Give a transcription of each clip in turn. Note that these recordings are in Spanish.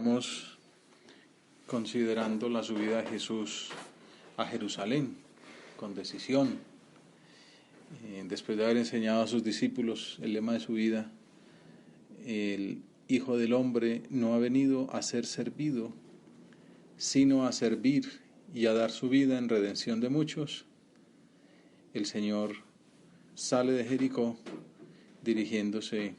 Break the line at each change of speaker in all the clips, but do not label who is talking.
Estamos considerando la subida de Jesús a Jerusalén con decisión. Después de haber enseñado a sus discípulos el lema de su vida, el Hijo del Hombre no ha venido a ser servido, sino a servir y a dar su vida en redención de muchos. El Señor sale de Jericó dirigiéndose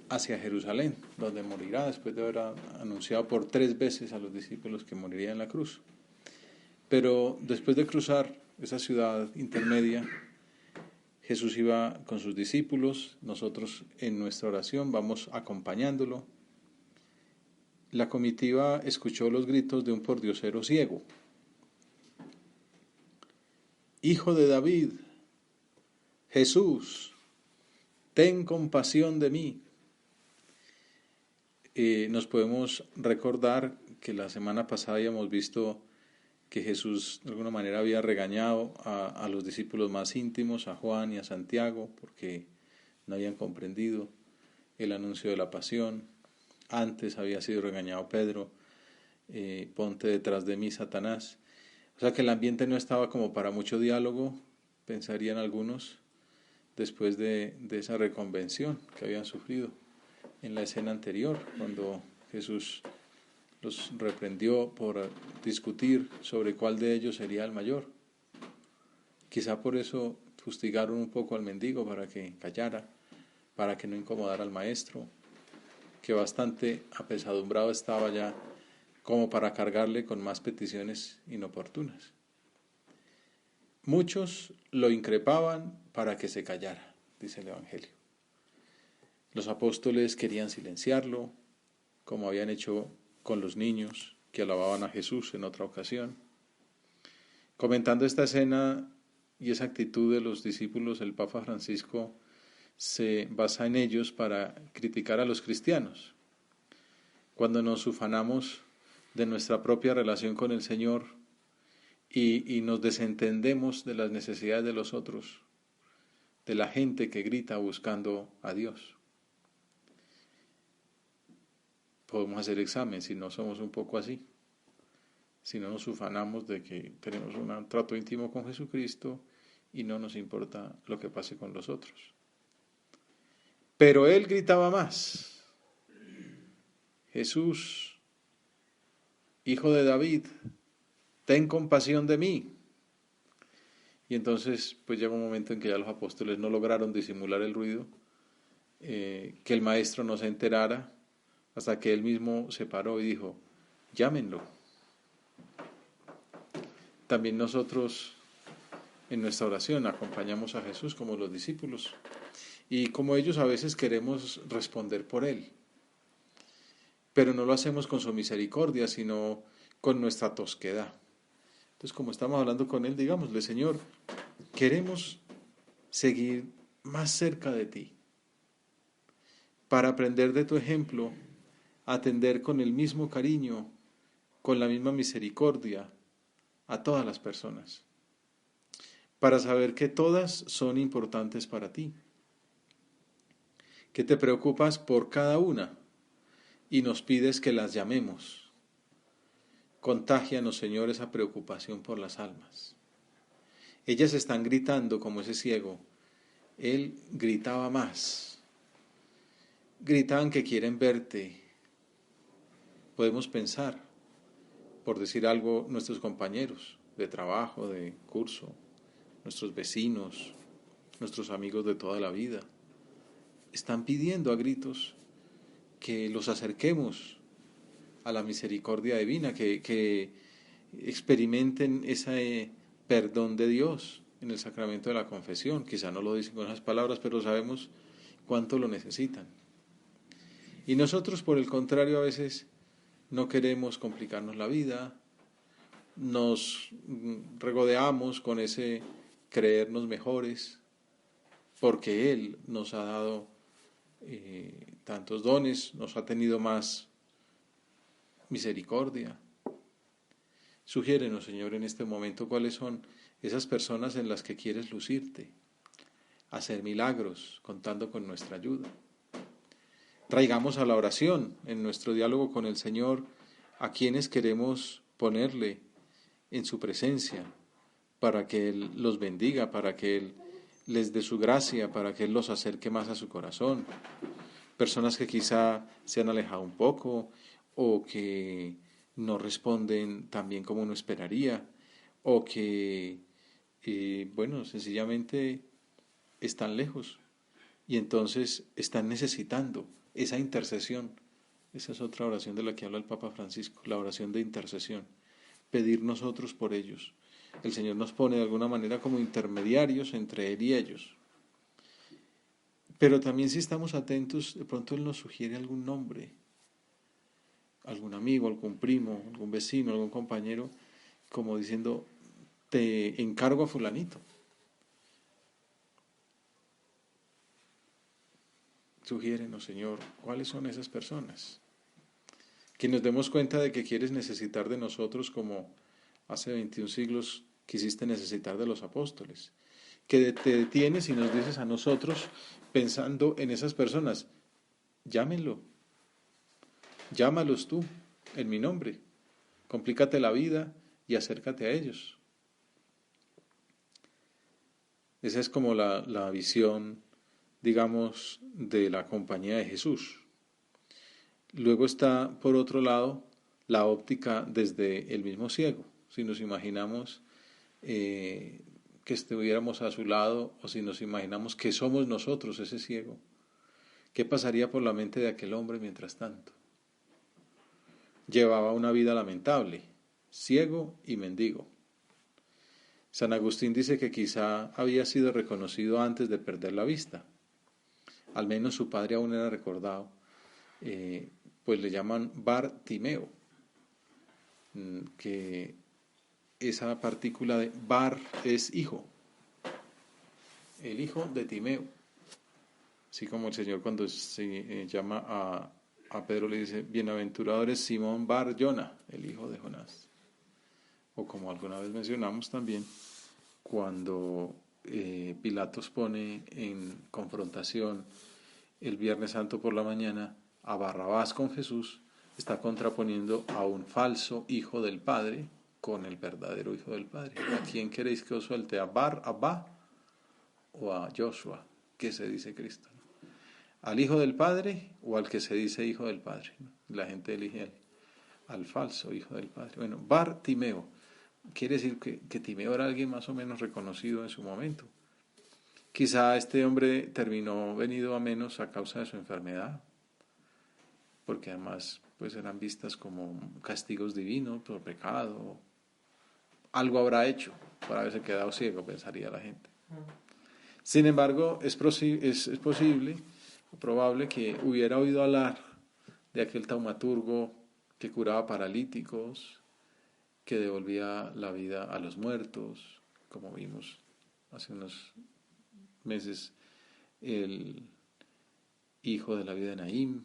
hacia Jerusalén, donde morirá después de haber anunciado por 3 veces a los discípulos que moriría en la cruz. Pero después de cruzar esa ciudad intermedia, Jesús iba con sus discípulos, nosotros en nuestra oración vamos acompañándolo. La comitiva escuchó los gritos de un pordiosero ciego. Hijo de David, Jesús, ten compasión de mí. Nos podemos recordar que la semana pasada habíamos visto que Jesús de alguna manera había regañado a los discípulos más íntimos, a Juan y a Santiago, porque no habían comprendido el anuncio de la pasión. Antes había sido regañado Pedro, ponte detrás de mí, Satanás. O sea que el ambiente no estaba como para mucho diálogo, pensarían algunos, después de esa reconvención que habían sufrido en la escena anterior, cuando Jesús los reprendió por discutir sobre cuál de ellos sería el mayor. Quizá por eso fustigaron un poco al mendigo para que callara, para que no incomodara al maestro, que bastante apesadumbrado estaba ya como para cargarle con más peticiones inoportunas. Muchos lo increpaban para que se callara, dice el Evangelio. Los apóstoles querían silenciarlo, como habían hecho con los niños que alababan a Jesús en otra ocasión. Comentando esta escena y esa actitud de los discípulos, el Papa Francisco se basa en ellos para criticar a los cristianos. Cuando nos ufanamos de nuestra propia relación con el Señor y nos desentendemos de las necesidades de los otros, de la gente que grita buscando a Dios. Podemos hacer examen si no somos un poco así, si no nos ufanamos de que tenemos un trato íntimo con Jesucristo y no nos importa lo que pase con los otros. Pero él gritaba más: Jesús, Hijo de David, ten compasión de mí. Y entonces pues llega un momento en que ya los apóstoles no lograron disimular el ruido, que el maestro no se enterara, hasta que él mismo se paró y dijo: llámenlo. También nosotros en nuestra oración acompañamos a Jesús como los discípulos, y como ellos a veces queremos responder por él, pero no lo hacemos con su misericordia, sino con nuestra tosquedad. Entonces, como estamos hablando con él, digámosle: Señor, queremos seguir más cerca de ti, para aprender de tu ejemplo, atender con el mismo cariño, con la misma misericordia a todas las personas, para saber que todas son importantes para ti, que te preocupas por cada una y nos pides que las llamemos. Contágianos, Señor, esa preocupación por las almas. Ellas están gritando como ese ciego. Él gritaba más. Gritaban que quieren verte. Podemos pensar, por decir algo, nuestros compañeros de trabajo, de curso, nuestros vecinos, nuestros amigos de toda la vida, están pidiendo a gritos que los acerquemos a la misericordia divina, que experimenten ese perdón de Dios en el sacramento de la confesión. Quizá no lo dicen con esas palabras, pero sabemos cuánto lo necesitan. Y nosotros, por el contrario, a veces no queremos complicarnos la vida, nos regodeamos con ese creernos mejores, porque Él nos ha dado tantos dones, nos ha tenido más misericordia. Sugiérenos, Señor, en este momento cuáles son esas personas en las que quieres lucirte, hacer milagros contando con nuestra ayuda. Traigamos a la oración en nuestro diálogo con el Señor a quienes queremos ponerle en su presencia para que Él los bendiga, para que Él les dé su gracia, para que Él los acerque más a su corazón. Personas que quizá se han alejado un poco o que no responden tan bien como uno esperaría o que, bueno, sencillamente están lejos y entonces están necesitando esa intercesión. Esa es otra oración de la que habla el Papa Francisco, la oración de intercesión. Pedir nosotros por ellos. El Señor nos pone de alguna manera como intermediarios entre Él y ellos. Pero también si estamos atentos, de pronto Él nos sugiere algún nombre, algún amigo, algún primo, algún vecino, algún compañero, como diciendo, te encargo a fulanito. Sugiérenos, Señor, ¿cuáles son esas personas? Que nos demos cuenta de que quieres necesitar de nosotros como hace 21 siglos quisiste necesitar de los apóstoles. Que te detienes y nos dices a nosotros, pensando en esas personas, llámenlo, llámalos tú en mi nombre, complícate la vida y acércate a ellos. Esa es como la visión, digamos, de la compañía de Jesús. Luego está, por otro lado, la óptica desde el mismo ciego. Si nos imaginamos que estuviéramos a su lado o si nos imaginamos que somos nosotros ese ciego, ¿qué pasaría por la mente de aquel hombre mientras tanto? Llevaba una vida lamentable, ciego y mendigo. San Agustín dice que quizá había sido reconocido antes de perder la vista. Al menos su padre aún era recordado. Pues le llaman Bartimeo, que esa partícula de Bar es hijo, el hijo de Timeo. Así como el Señor cuando se llama a Pedro le dice, bienaventurado eres Simón Bar Jona, el hijo de Jonás. O como alguna vez mencionamos también, cuando Pilatos pone en confrontación el Viernes Santo por la mañana a Barrabás con Jesús, está contraponiendo a un falso hijo del Padre con el verdadero hijo del Padre. ¿A quién queréis que os suelte? ¿A Abba o a Joshua, que se dice Cristo? ¿Al hijo del Padre o al que se dice hijo del Padre? La gente elige al falso hijo del Padre. Bueno, Bartimeo quiere decir que Timeo era alguien más o menos reconocido en su momento. Quizá este hombre terminó venido a menos a causa de su enfermedad, porque además pues eran vistas como castigos divinos por pecado. Algo habrá hecho por haberse quedado ciego, pensaría la gente. Sin embargo, es posible o probable que hubiera oído hablar de aquel taumaturgo que curaba paralíticos, que devolvía la vida a los muertos, como vimos hace unos meses, el hijo de la vida de Naím,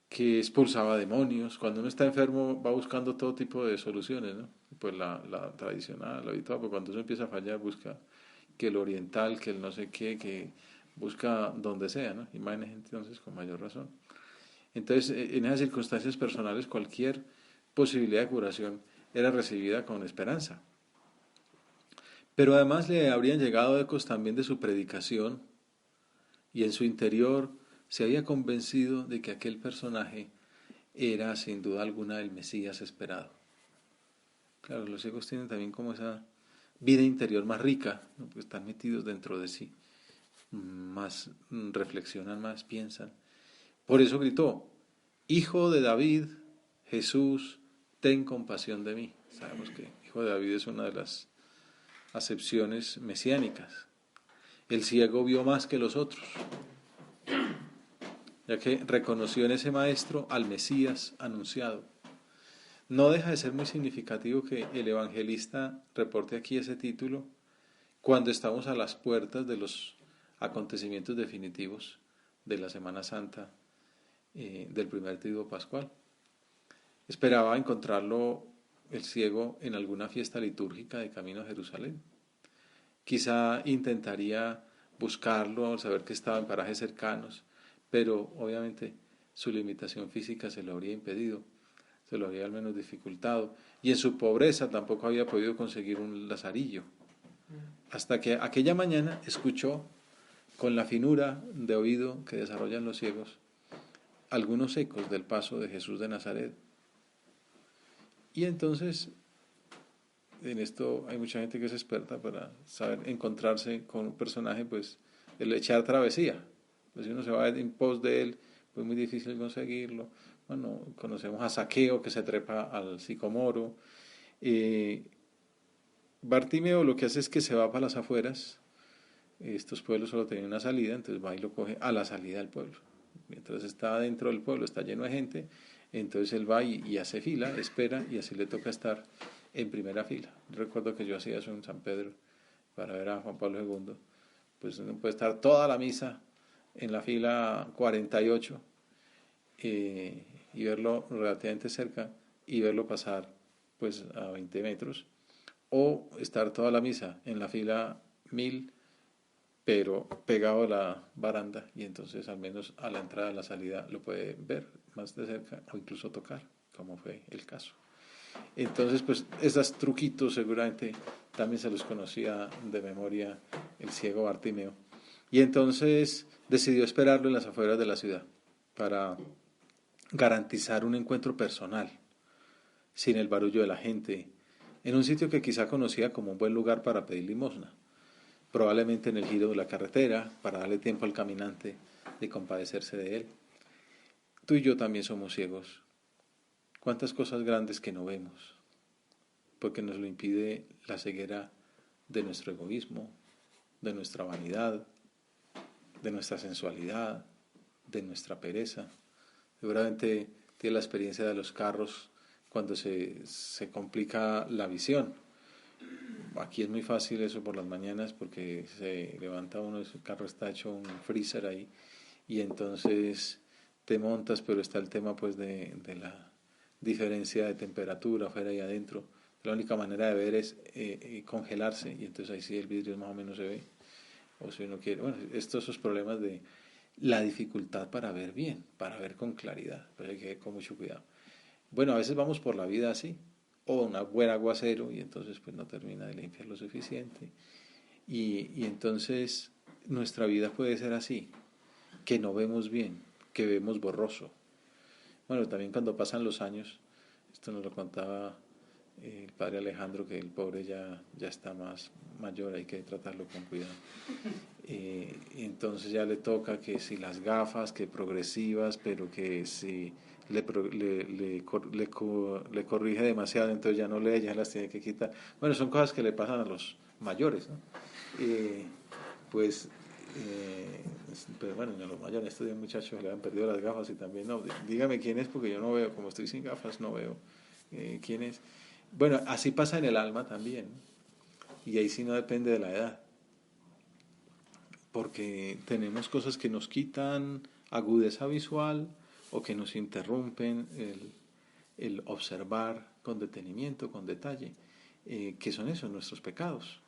que expulsaba demonios. Cuando uno está enfermo va buscando todo tipo de soluciones, ¿no? Pues la tradicional, la habitual, pues cuando uno empieza a fallar busca que el oriental, que el no sé qué, que busca donde sea, ¿no? Imagínense entonces con mayor razón. Entonces, en esas circunstancias personales, cualquier posibilidad de curación era recibida con esperanza. Pero además le habrían llegado ecos también de su predicación y en su interior se había convencido de que aquel personaje era sin duda alguna el Mesías esperado. Claro, los ciegos tienen también como esa vida interior más rica, ¿no? Porque están metidos dentro de sí, más reflexionan, más piensan. Por eso gritó, Hijo de David, Jesús, ten compasión de mí. Sabemos que Hijo de David es una de las acepciones mesiánicas. El ciego vio más que los otros, ya que reconoció en ese maestro al Mesías anunciado. No deja de ser muy significativo que el evangelista reporte aquí ese título cuando estamos a las puertas de los acontecimientos definitivos de la Semana Santa del primer triduo pascual. Esperaba encontrarlo el ciego en alguna fiesta litúrgica de camino a Jerusalén. Quizá intentaría buscarlo al saber que estaba en parajes cercanos, pero obviamente su limitación física se lo habría impedido, se lo habría al menos dificultado, y en su pobreza tampoco había podido conseguir un lazarillo, hasta que aquella mañana escuchó, con la finura de oído que desarrollan los ciegos, algunos ecos del paso de Jesús de Nazaret. Y entonces, en esto hay mucha gente que es experta para saber encontrarse con un personaje, pues el echar travesía. Pues si uno se va en pos de él, pues muy difícil conseguirlo. Bueno, conocemos a Zaqueo, que se trepa al sicomoro. Bartimeo lo que hace es que se va para las afueras. Estos pueblos solo tienen una salida, entonces va y lo coge a la salida del pueblo. Mientras está dentro del pueblo, está lleno de gente, entonces él va y hace fila, espera, y así le toca estar en primera fila. Recuerdo que yo hacía eso en San Pedro para ver a Juan Pablo II. Pues uno puede estar toda la misa en la fila 48 y verlo relativamente cerca y verlo pasar pues a 20 metros, o estar toda la misa en la fila 1000 pero pegado a la baranda, y entonces al menos a la entrada y a la salida lo puede ver más de cerca o incluso tocar, como fue el caso. Entonces, pues esos truquitos seguramente también se los conocía de memoria el ciego Bartimeo. Y entonces decidió esperarlo en las afueras de la ciudad para garantizar un encuentro personal, sin el barullo de la gente, en un sitio que quizá conocía como un buen lugar para pedir limosna, probablemente en el giro de la carretera, para darle tiempo al caminante de compadecerse de él. Tú y yo también somos ciegos. ¿Cuántas cosas grandes que no vemos? Porque nos lo impide la ceguera de nuestro egoísmo, de nuestra vanidad, de nuestra sensualidad, de nuestra pereza. Seguramente tiene la experiencia de los carros cuando se complica la visión. Aquí es muy fácil eso por las mañanas porque se levanta uno, el carro está hecho un freezer ahí, y entonces te montas, pero está el tema pues de la diferencia de temperatura afuera y adentro. La única manera de ver es congelarse, y entonces ahí sí el vidrio más o menos se ve. O si uno quiere, bueno, estos esos problemas de la dificultad para ver bien, para ver con claridad, pero hay que ir con mucho cuidado. Bueno, a veces vamos por la vida así, o un buen aguacero, y entonces pues no termina de limpiar lo suficiente. Y entonces nuestra vida puede ser así, que no vemos bien, que vemos borroso. Bueno, también cuando pasan los años, esto nos lo contaba el padre Alejandro, que el pobre ya está más mayor, hay que tratarlo con cuidado. Y entonces ya le toca que si las gafas, que progresivas, pero que si le corrige demasiado, entonces ya no lee, ya las tiene que quitar. Bueno, son cosas que le pasan a los mayores, ¿no? Pues, pero bueno, a los mayores, estos muchachos le han perdido las gafas y también no. Dígame quién es, porque yo no veo, como estoy sin gafas, no veo quién es. Bueno, así pasa en el alma también, y ahí sí no depende de la edad, porque tenemos cosas que nos quitan agudeza visual o que nos interrumpen el observar con detenimiento, con detalle, que son esos nuestros pecados.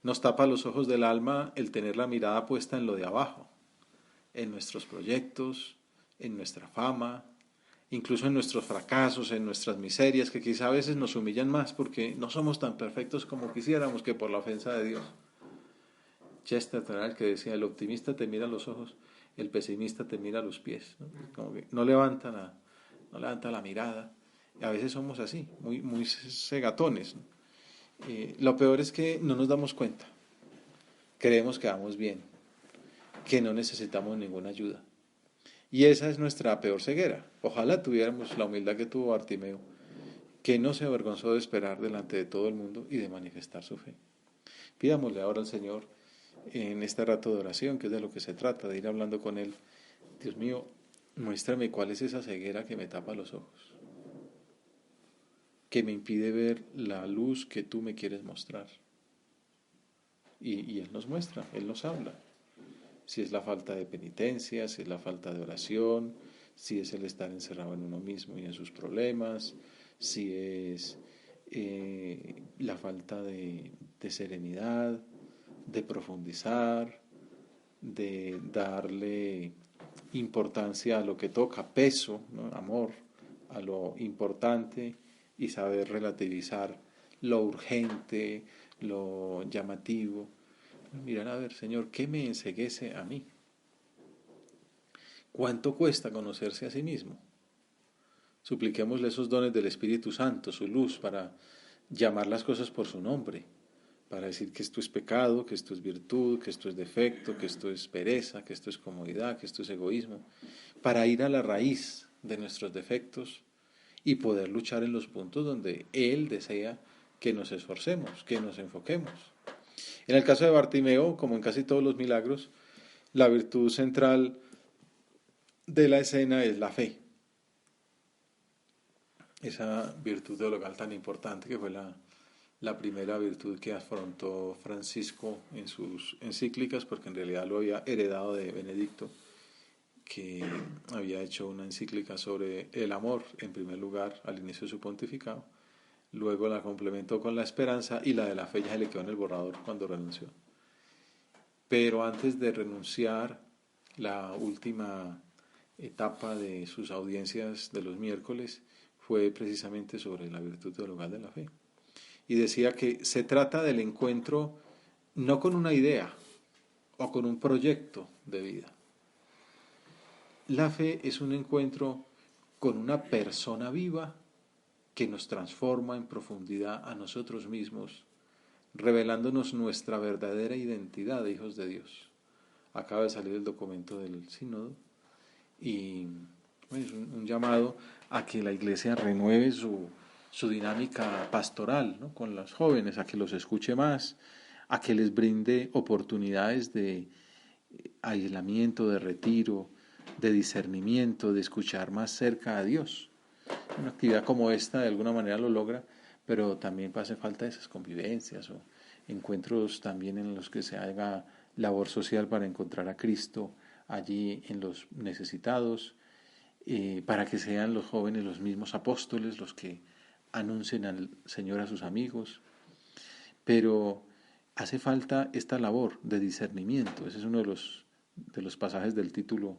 Nos tapa los ojos del alma el tener la mirada puesta en lo de abajo, en nuestros proyectos, en nuestra fama, incluso en nuestros fracasos, en nuestras miserias, que quizá a veces nos humillan más porque no somos tan perfectos como quisiéramos, que por la ofensa de Dios. Chesterton, que decía, el optimista te mira a los ojos, el pesimista te mira a los pies, ¿no? Como que no levanta la mirada. Y a veces somos así, muy cegatones, ¿no? Lo peor es que no nos damos cuenta. Creemos que vamos bien, que no necesitamos ninguna ayuda. Y esa es nuestra peor ceguera. Ojalá tuviéramos la humildad que tuvo Bartimeo, que no se avergonzó de esperar delante de todo el mundo y de manifestar su fe. Pidámosle ahora al Señor, en este rato de oración, que es de lo que se trata, de ir hablando con Él. Dios mío, muéstrame cuál es esa ceguera que me tapa los ojos, que me impide ver la luz que tú me quieres mostrar. Y Él nos muestra, Él nos habla. Si es la falta de penitencia, si es la falta de oración, si es el estar encerrado en uno mismo y en sus problemas, si es la falta de serenidad, de profundizar, de darle importancia a lo que toca, peso, ¿no? Amor a lo importante y saber relativizar lo urgente, lo llamativo. Mirar a ver, Señor, ¿qué me enceguece a mí? ¿Cuánto cuesta conocerse a sí mismo? Supliquémosle esos dones del Espíritu Santo, su luz, para llamar las cosas por su nombre, para decir que esto es pecado, que esto es virtud, que esto es defecto, que esto es pereza, que esto es comodidad, que esto es egoísmo, para ir a la raíz de nuestros defectos y poder luchar en los puntos donde Él desea que nos esforcemos, que nos enfoquemos. En el caso de Bartimeo, como en casi todos los milagros, la virtud central de la escena es la fe. Esa virtud teologal tan importante que fue la primera virtud que afrontó Francisco en sus encíclicas, porque en realidad lo había heredado de Benedicto, que había hecho una encíclica sobre el amor, en primer lugar, al inicio de su pontificado. Luego la complementó con la esperanza y la de la fe ya se le quedó en el borrador cuando renunció. Pero antes de renunciar, la última etapa de sus audiencias de los miércoles fue precisamente sobre la virtud teologal de la fe. Y decía que se trata del encuentro no con una idea o con un proyecto de vida. La fe es un encuentro con una persona viva que nos transforma en profundidad a nosotros mismos, revelándonos nuestra verdadera identidad de hijos de Dios. Acaba de salir el documento del sínodo y bueno, es un llamado a que la Iglesia renueve su dinámica pastoral, ¿no? Con los jóvenes, a que los escuche más, a que les brinde oportunidades de aislamiento, de retiro, de discernimiento, de escuchar más cerca a Dios. Una actividad como esta de alguna manera lo logra, pero también hace falta esas convivencias o encuentros también en los que se haga labor social para encontrar a Cristo allí en los necesitados, para que sean los jóvenes los mismos apóstoles los que anuncien al Señor a sus amigos. Pero hace falta esta labor de discernimiento. Ese es uno de los pasajes del título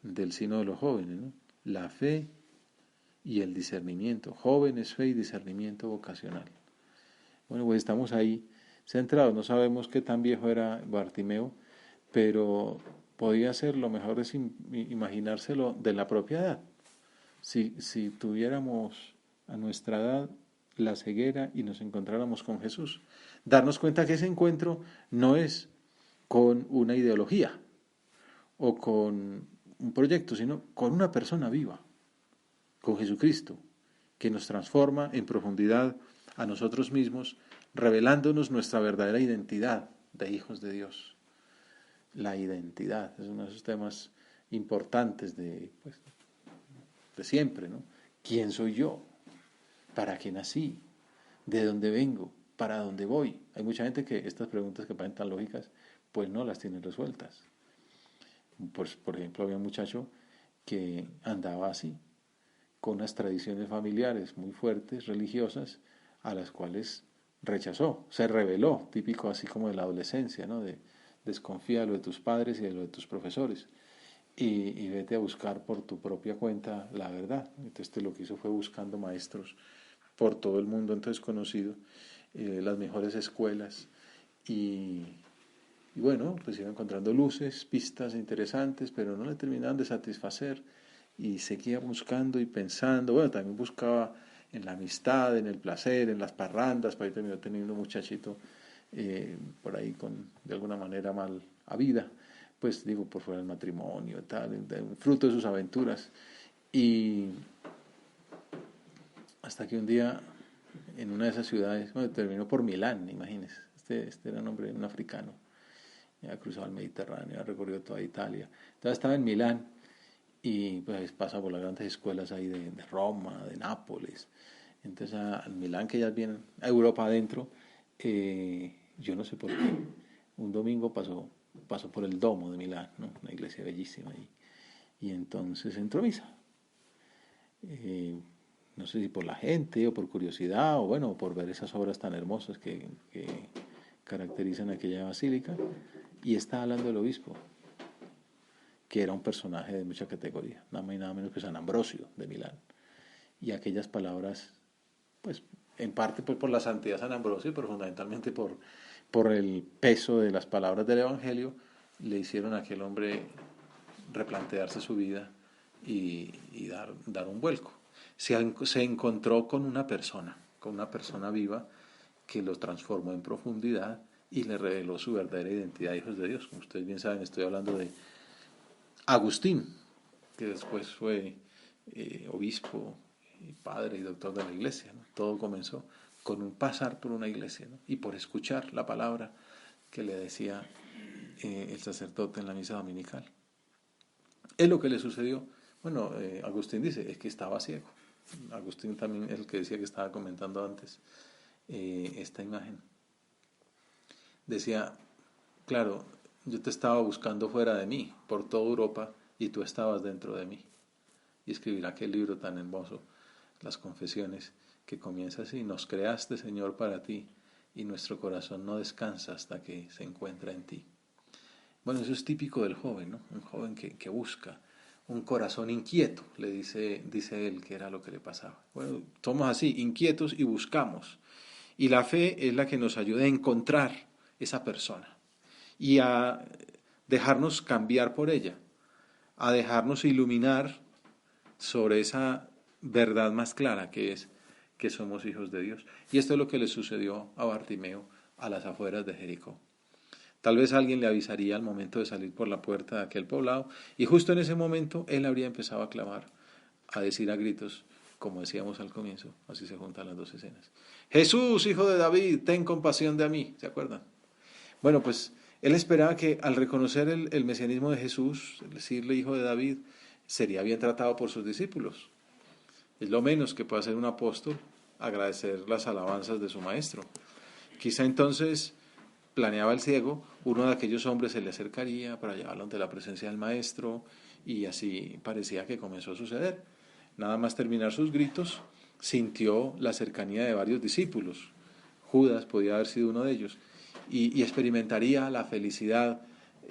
del Sínodo de los Jóvenes, ¿no? La fe y el discernimiento. Jóvenes, fe y discernimiento vocacional. Bueno, pues estamos ahí centrados. No sabemos qué tan viejo era Bartimeo, pero podía ser, lo mejor es imaginárselo de la propia edad. Si tuviéramos a nuestra edad la ceguera y nos encontráramos con Jesús, darnos cuenta que ese encuentro no es con una ideología o con un proyecto, sino con una persona viva, con Jesucristo, que nos transforma en profundidad a nosotros mismos, revelándonos nuestra verdadera identidad de hijos de Dios. La identidad es uno de esos temas importantes de siempre, ¿no? ¿Quién soy yo? ¿Para qué nací? ¿De dónde vengo? ¿Para dónde voy? Hay mucha gente que estas preguntas que parecen tan lógicas, pues no las tienen resueltas. Pues, por ejemplo, había un muchacho que andaba así, con unas tradiciones familiares muy fuertes, religiosas, a las cuales rechazó, se rebeló, típico así como de la adolescencia, ¿no? De desconfía de lo de tus padres y de lo de tus profesores y vete a buscar por tu propia cuenta la verdad. Entonces lo que hizo fue buscando maestros por todo el mundo, entonces conocido, las mejores escuelas y bueno, pues iba encontrando luces, pistas interesantes, pero no le terminaban de satisfacer y seguía buscando y pensando. Bueno, también buscaba en la amistad, en el placer, en las parrandas, por ahí terminó teniendo un muchachito por ahí de alguna manera mal a vida, pues digo, por fuera del matrimonio, tal, fruto de sus aventuras. Y hasta que un día, en una de esas ciudades, bueno, terminó por Milán, imagínense, este era un hombre, un africano, ya cruzado el Mediterráneo, ya recorrido toda Italia. Entonces estaba en Milán y pues pasa por las grandes escuelas ahí de Roma, de Nápoles. Entonces a Milán, que ya es bien a Europa adentro, yo no sé por qué, un domingo pasó por el Domo de Milán, ¿no? Una iglesia bellísima ahí, y entonces entró a misa. No sé si por la gente o por curiosidad o bueno, por ver esas obras tan hermosas que caracterizan aquella basílica, y está hablando el obispo. que era un personaje de mucha categoría, nada más y nada menos que San Ambrosio de Milán. Y aquellas palabras, pues en parte pues, por la santidad de San Ambrosio, pero fundamentalmente por el peso de las palabras del Evangelio, le hicieron a aquel hombre replantearse su vida y dar un vuelco. Se encontró con una persona viva que lo transformó en profundidad y le reveló su verdadera identidad de hijos de Dios. Como ustedes bien saben, estoy hablando de Agustín, que después fue obispo, y padre y doctor de la iglesia, ¿no? Todo comenzó con un pasar por una iglesia, ¿no? Y por escuchar la palabra que le decía el sacerdote en la misa dominical. Es lo que le sucedió. Bueno, Agustín dice, es que estaba ciego. Agustín también es el que decía que estaba comentando antes esta imagen. Decía, claro, yo te estaba buscando fuera de mí, por toda Europa, y tú estabas dentro de mí. Y escribir aquel libro tan hermoso, Las Confesiones, que comienza así: nos creaste, Señor, para ti, y nuestro corazón no descansa hasta que se encuentra en ti. Bueno, eso es típico del joven, ¿no? Un joven que busca, un corazón inquieto, le dice él que era lo que le pasaba. Bueno, somos así, inquietos y buscamos. Y la fe es la que nos ayuda a encontrar esa persona y a dejarnos cambiar por ella, a dejarnos iluminar sobre esa verdad más clara que es que somos hijos de Dios. Y esto es lo que le sucedió a Bartimeo a las afueras de Jericó. Tal vez alguien le avisaría al momento de salir por la puerta de aquel poblado, y justo en ese momento él habría empezado a clamar, a decir a gritos, como decíamos al comienzo, así se juntan las dos escenas: Jesús, hijo de David, ten compasión de mí. ¿Se acuerdan? Bueno, pues él esperaba que al reconocer el mesianismo de Jesús, el decirle hijo de David, sería bien tratado por sus discípulos. Es lo menos que puede hacer un apóstol, agradecer las alabanzas de su maestro. Quizá entonces, planeaba el ciego, uno de aquellos hombres se le acercaría para llevarlo ante la presencia del maestro, y así parecía que comenzó a suceder. Nada más terminar sus gritos, sintió la cercanía de varios discípulos. Judas podía haber sido uno de ellos, y experimentaría la felicidad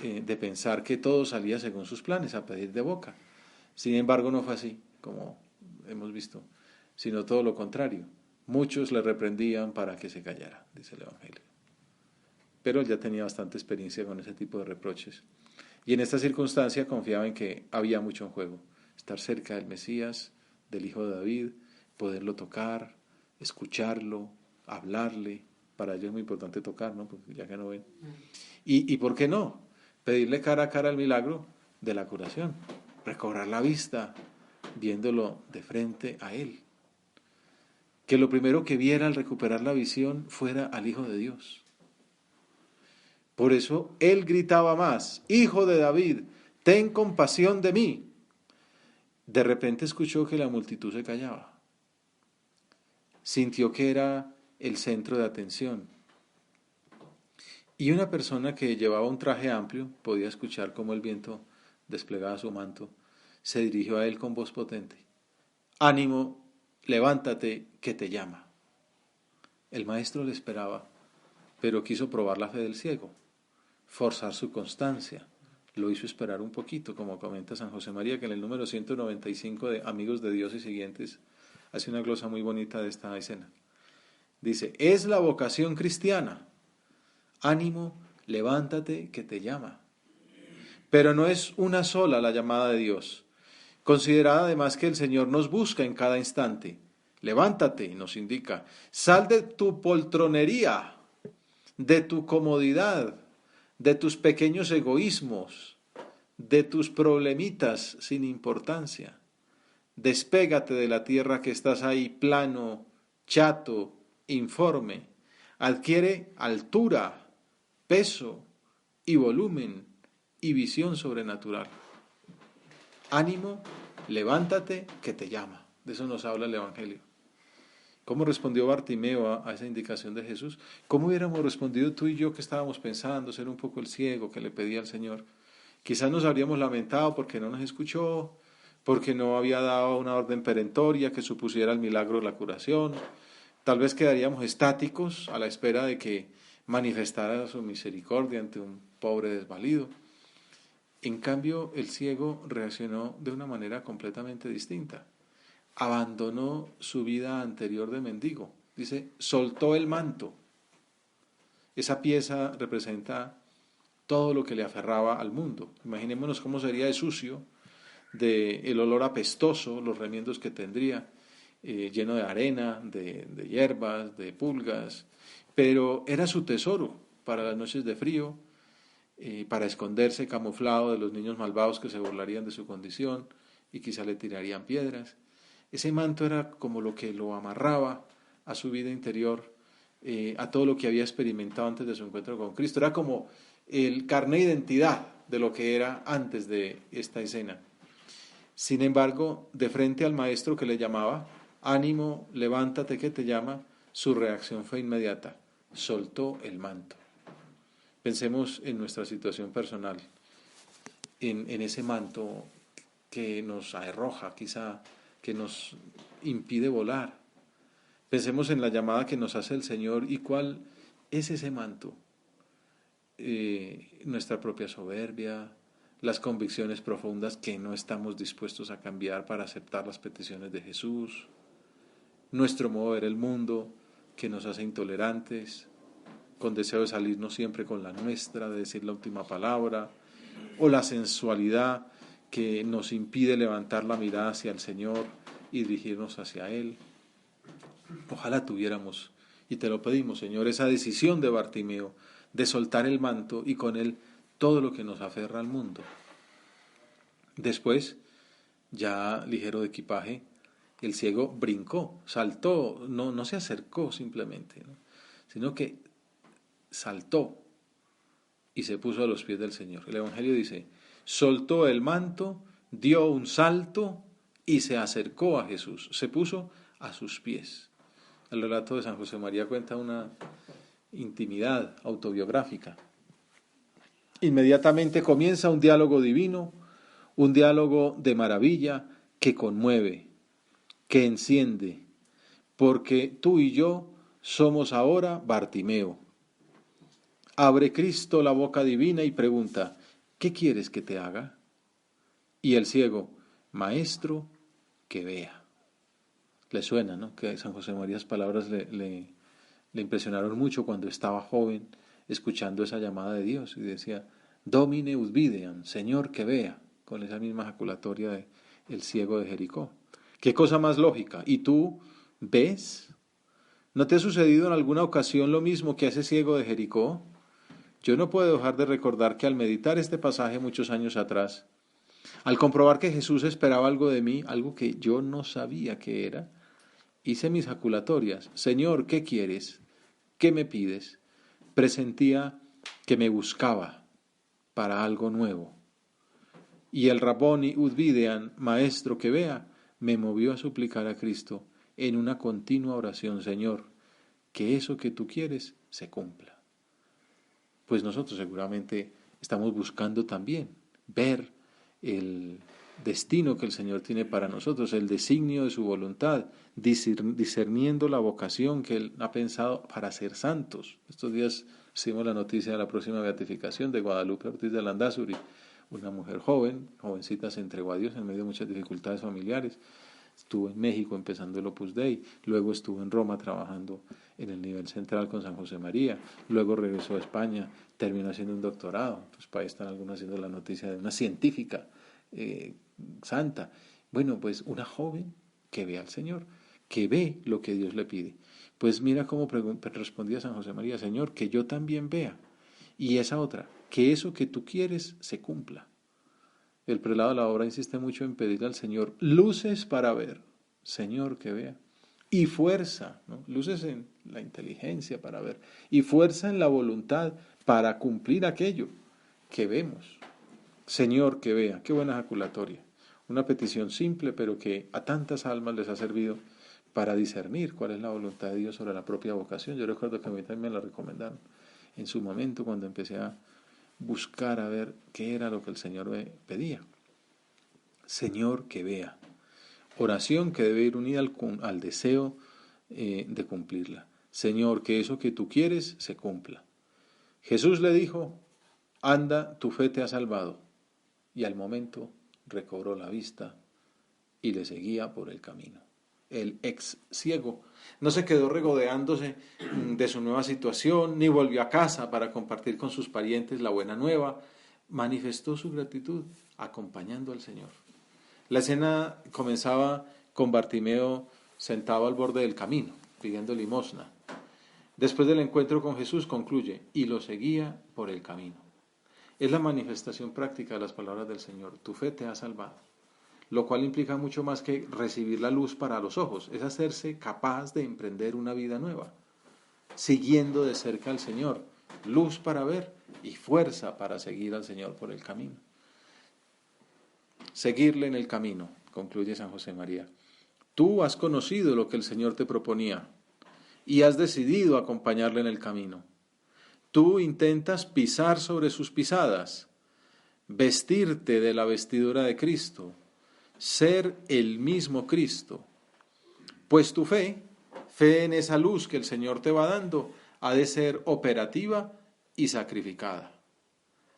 de pensar que todo salía según sus planes, a pedir de boca. Sin embargo, no fue así, como hemos visto, sino todo lo contrario. Muchos le reprendían para que se callara, dice el Evangelio. Pero él ya tenía bastante experiencia con ese tipo de reproches. Y en esta circunstancia confiaba en que había mucho en juego: estar cerca del Mesías, del Hijo de David, poderlo tocar, escucharlo, hablarle. Para ello es muy importante tocar, ¿no? Porque ya que no ven. Y ¿por qué no? Pedirle cara a cara el milagro de la curación, recobrar la vista, viéndolo de frente a él. Que lo primero que viera al recuperar la visión fuera al Hijo de Dios. Por eso él gritaba más: Hijo de David, ten compasión de mí. De repente escuchó que la multitud se callaba. Sintió que era el centro de atención. Y una persona que llevaba un traje amplio podía escuchar cómo el viento desplegaba su manto. Se dirigió a él con voz potente: Ánimo, levántate, que te llama. El maestro le esperaba, pero quiso probar la fe del ciego, forzar su constancia. Lo hizo esperar un poquito, como comenta San José María, que en el número 195 de Amigos de Dios y Siguientes hace una glosa muy bonita de esta escena. Dice: es la vocación cristiana. Ánimo, levántate, que te llama. Pero no es una sola la llamada de Dios. Considerad además que el Señor nos busca en cada instante. Levántate, nos indica. Sal de tu poltronería, de tu comodidad, de tus pequeños egoísmos, de tus problemitas sin importancia. Despégate de la tierra que estás ahí, plano, chato, informe. Adquiere altura, peso y volumen y visión sobrenatural. Ánimo, levántate, que te llama. De eso nos habla el Evangelio. ¿Cómo respondió Bartimeo a esa indicación de Jesús? ¿Cómo hubiéramos respondido tú y yo, que estábamos pensando ser un poco el ciego que le pedía al Señor? Quizás nos habríamos lamentado porque no nos escuchó, porque no había dado una orden perentoria que supusiera el milagro de la curación. Tal vez quedaríamos estáticos a la espera de que manifestara su misericordia ante un pobre desvalido. En cambio, el ciego reaccionó de una manera completamente distinta. Abandonó su vida anterior de mendigo. Dice, soltó el manto. Esa pieza representa todo lo que le aferraba al mundo. Imaginémonos cómo sería de sucio, de el olor apestoso, los remiendos que tendría, lleno de arena, de hierbas, de pulgas, pero era su tesoro para las noches de frío, para esconderse camuflado de los niños malvados que se burlarían de su condición y quizá le tirarían piedras. Ese manto era como lo que lo amarraba a su vida interior, a todo lo que había experimentado antes de su encuentro con Cristo. Era como el carné de identidad de lo que era antes de esta escena. Sin embargo, de frente al maestro que le llamaba, ánimo, levántate que te llama, su reacción fue inmediata, soltó el manto. Pensemos en nuestra situación personal, en ese manto que nos arroja, quizá, que nos impide volar. Pensemos en la llamada que nos hace el Señor y cuál es ese manto. Nuestra propia soberbia, las convicciones profundas que no estamos dispuestos a cambiar para aceptar las peticiones de Jesús, nuestro modo de ver el mundo que nos hace intolerantes, con deseo de salirnos siempre con la nuestra, de decir la última palabra, o la sensualidad que nos impide levantar la mirada hacia el Señor y dirigirnos hacia Él. Ojalá tuviéramos, y te lo pedimos, Señor, esa decisión de Bartimeo, de soltar el manto y con él todo lo que nos aferra al mundo. Después, ya ligero de equipaje, el ciego brincó, saltó, no se acercó simplemente, ¿no? Sino que saltó y se puso a los pies del Señor. El Evangelio dice, soltó el manto, dio un salto y se acercó a Jesús, se puso a sus pies. El relato de San José María cuenta una intimidad autobiográfica. Inmediatamente comienza un diálogo divino, un diálogo de maravilla que conmueve, que enciende, porque tú y yo somos ahora Bartimeo. Abre Cristo la boca divina y pregunta, ¿qué quieres que te haga? Y el ciego, maestro, que vea. Le suena, ¿no? Que San José Marías palabras le impresionaron mucho cuando estaba joven, escuchando esa llamada de Dios, y decía, Domine ut videam, Señor que vea, con esa misma ejaculatoria de el ciego de Jericó. ¿Qué cosa más lógica? ¿Y tú ves? ¿No te ha sucedido en alguna ocasión lo mismo que a ese ciego de Jericó? Yo no puedo dejar de recordar que al meditar este pasaje muchos años atrás, al comprobar que Jesús esperaba algo de mí, algo que yo no sabía que era, hice mis jaculatorias. Señor, ¿qué quieres? ¿Qué me pides? Presentía que me buscaba para algo nuevo. Y el Rabboni ut videam, maestro que vea, me movió a suplicar a Cristo en una continua oración, Señor, que eso que tú quieres se cumpla. Pues nosotros seguramente estamos buscando también ver el destino que el Señor tiene para nosotros, el designio de su voluntad, discerniendo la vocación que Él ha pensado para ser santos. Estos días recibimos la noticia de la próxima beatificación de Guadalupe Ortiz de Landázuri, una mujer jovencita, se entregó a Dios en medio de muchas dificultades familiares. Estuvo en México empezando el Opus Dei, luego estuvo en Roma trabajando en el nivel central con San José María, luego regresó a España, terminó haciendo un doctorado, pues para ahí están algunos haciendo la noticia de una científica santa. Bueno, pues una joven que ve al Señor, que ve lo que Dios le pide. Pues mira cómo respondía San José María, Señor, que yo también vea. Y esa otra, que eso que tú quieres se cumpla. El prelado de la obra insiste mucho en pedirle al Señor luces para ver, Señor que vea, y fuerza, ¿no? Luces en la inteligencia para ver, y fuerza en la voluntad para cumplir aquello que vemos. Señor que vea, qué buena ejaculatoria. Una petición simple, pero que a tantas almas les ha servido para discernir cuál es la voluntad de Dios sobre la propia vocación. Yo recuerdo que a mí también me la recomendaron en su momento cuando empecé a buscar a ver qué era lo que el Señor me pedía. Señor que vea. Oración que debe ir unida al deseo de cumplirla. Señor, que eso que tú quieres se cumpla. Jesús le dijo, anda, tu fe te ha salvado. y al momento recobró la vista y le seguía por el camino. El ex ciego no se quedó regodeándose de su nueva situación, ni volvió a casa para compartir con sus parientes la buena nueva. Manifestó su gratitud acompañando al Señor. La escena comenzaba con Bartimeo sentado al borde del camino, pidiendo limosna. Después del encuentro con Jesús concluye, y lo seguía por el camino. Es la manifestación práctica de las palabras del Señor. Tu fe te ha salvado. Lo cual implica mucho más que recibir la luz para los ojos. Es hacerse capaz de emprender una vida nueva, siguiendo de cerca al Señor. Luz para ver y fuerza para seguir al Señor por el camino. Seguirle en el camino, concluye San José María. Tú has conocido lo que el Señor te proponía y has decidido acompañarle en el camino. Tú intentas pisar sobre sus pisadas, vestirte de la vestidura de Cristo, ser el mismo Cristo. Pues tu fe en esa luz que el Señor te va dando, ha de ser operativa y sacrificada.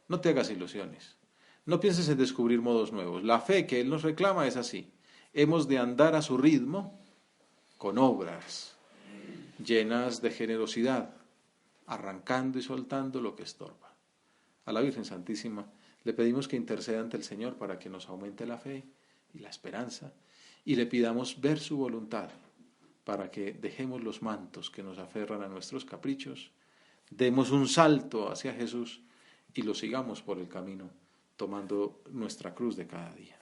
No te hagas ilusiones. No pienses en descubrir modos nuevos. La fe que Él nos reclama es así. Hemos de andar a su ritmo con obras llenas de generosidad, arrancando y soltando lo que estorba. A la Virgen Santísima le pedimos que interceda ante el Señor para que nos aumente la fe y la esperanza, y le pidamos ver su voluntad para que dejemos los mantos que nos aferran a nuestros caprichos, demos un salto hacia Jesús y lo sigamos por el camino, tomando nuestra cruz de cada día.